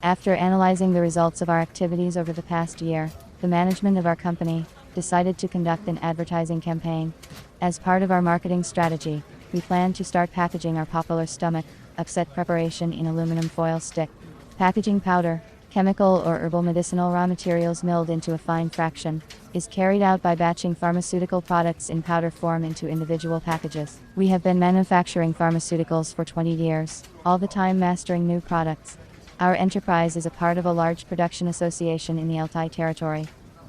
After analyzing the results of our activities over the past year, the management of our company decided to conduct an advertising campaign. As part of our marketing strategy, we plan to start packaging our popular stomach upset preparation in aluminum foil stick. Packaging powder, chemical or herbal medicinal raw materials milled into a fine fraction, is carried out by batching pharmaceutical products in powder form into individual packages. We have been manufacturing pharmaceuticals for 20 years, all the time mastering new products. Our enterprise is a part of a large production association in the Altai territory.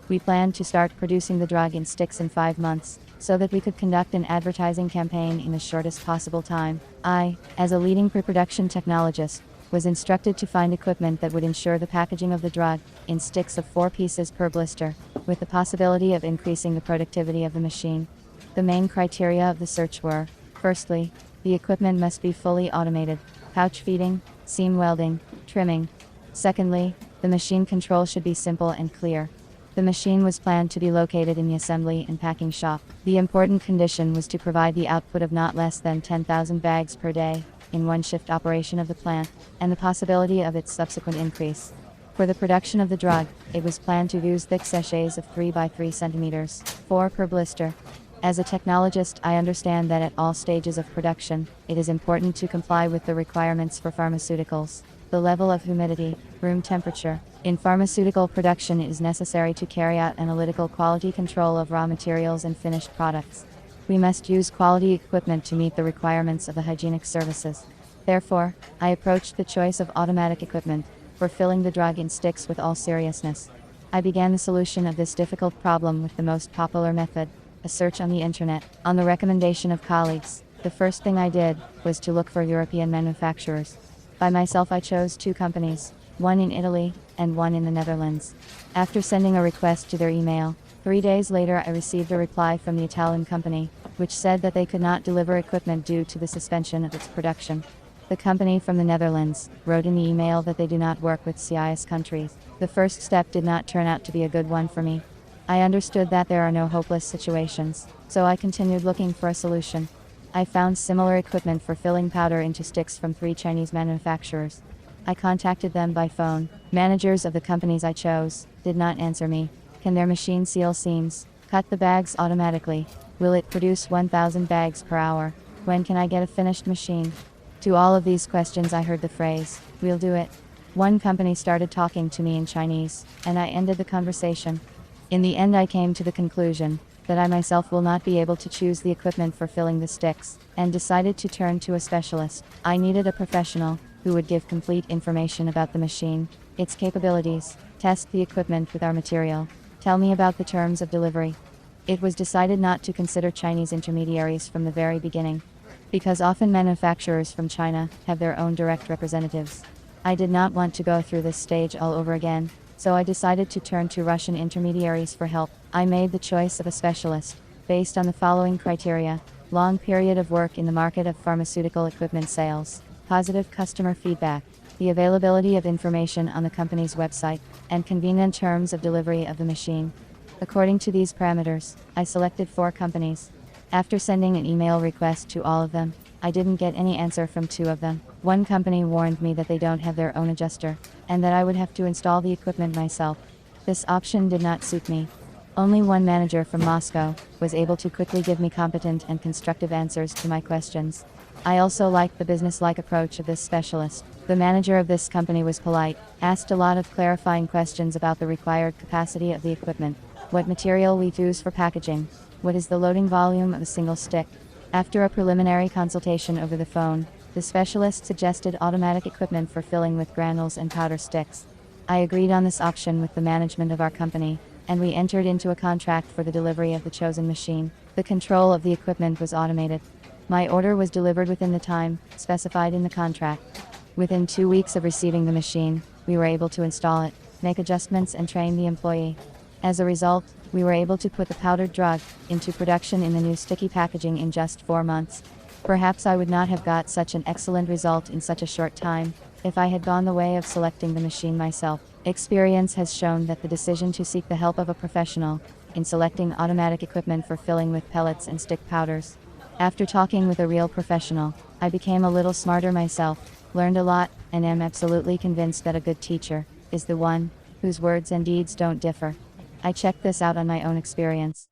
We planned to start producing the drug in sticks in 5 months, so that we could conduct an advertising campaign in the shortest possible time. I, as a leading pre-production technologist, was instructed to find equipment that would ensure the packaging of the drug in sticks of 4 pieces per blister, with the possibility of increasing the productivity of the machine. The main criteria of the search were: firstly, the equipment must be fully automated, pouch feeding, seam welding, trimming. Secondly, the machine control should be simple and clear. The machine was planned to be located in the assembly and packing shop. The important condition was to provide the output of not less than 10,000 bags per day, in one shift operation of the plant, and the possibility of its subsequent increase. For the production of the drug, it was planned to use thick sachets of 3 by 3 centimeters, 4 per blister. As a technologist, I understand that at all stages of production, it is important to comply with the requirements for pharmaceuticals. The level of humidity, room temperature. In pharmaceutical production, it is necessary to carry out analytical quality control of raw materials and finished products. We must use quality equipment to meet the requirements of the hygienic services. Therefore, I approached the choice of automatic equipment for filling the drug in sticks with all seriousness. I began the solution of this difficult problem with the most popular method, a search on the internet. On the recommendation of colleagues, the first thing I did was to look for European manufacturers. By myself, I chose 2 companies, one in Italy and one in the Netherlands. After sending a request to their email, 3 days later I received a reply from the Italian company, which said that they could not deliver equipment due to the suspension of its production. The company from the Netherlands wrote in the email that they do not work with CIS countries. The first step did not turn out to be a good one for me. I understood that there are no hopeless situations, so I continued looking for a solution. I found similar equipment for filling powder into sticks from 3 Chinese manufacturers. I contacted them by phone. Managers of the companies I chose did not answer me. Can their machine seal seams? Cut the bags automatically? Will it produce 1,000 bags per hour? When can I get a finished machine? To all of these questions I heard the phrase, "We'll do it." One company started talking to me in Chinese, and I ended the conversation. In the end, I came to the conclusion that I myself will not be able to choose the equipment for filling the sticks, and decided to turn to a specialist. I needed a professional who would give complete information about the machine, its capabilities, test the equipment with our material, tell me about the terms of delivery. It was decided not to consider Chinese intermediaries from the very beginning, because often manufacturers from China have their own direct representatives. I did not want to go through this stage all over again, so I decided to turn to Russian intermediaries for help. I made the choice of a specialist, based on the following criteria: long period of work in the market of pharmaceutical equipment sales, positive customer feedback, the availability of information on the company's website, and convenient terms of delivery of the machine. According to these parameters, I selected 4 companies. After sending an email request to all of them, I didn't get any answer from 2 of them. One company warned me that they don't have their own adjuster, and that I would have to install the equipment myself. This option did not suit me. Only one manager from Moscow was able to quickly give me competent and constructive answers to my questions. I also liked the business-like approach of this specialist. The manager of this company was polite, asked a lot of clarifying questions about the required capacity of the equipment, what material we use for packaging, what is the loading volume of a single stick. After a preliminary consultation over the phone, the specialist suggested automatic equipment for filling with granules and powder sticks. I agreed on this option with the management of our company, and we entered into a contract for the delivery of the chosen machine. The control of the equipment was automated. My order was delivered within the time specified in the contract. Within 2 weeks of receiving the machine, we were able to install it, make adjustments, and train the employee. As a result, we were able to put the powdered drug into production in the new sticky packaging in just 4 months. Perhaps I would not have got such an excellent result in such a short time if I had gone the way of selecting the machine myself. Experience has shown that the decision to seek the help of a professional in selecting automatic equipment for filling with pellets and stick powders. After talking with a real professional, I became a little smarter myself. Learned a lot, and am absolutely convinced that a good teacher is the one whose words and deeds don't differ. I checked this out on my own experience.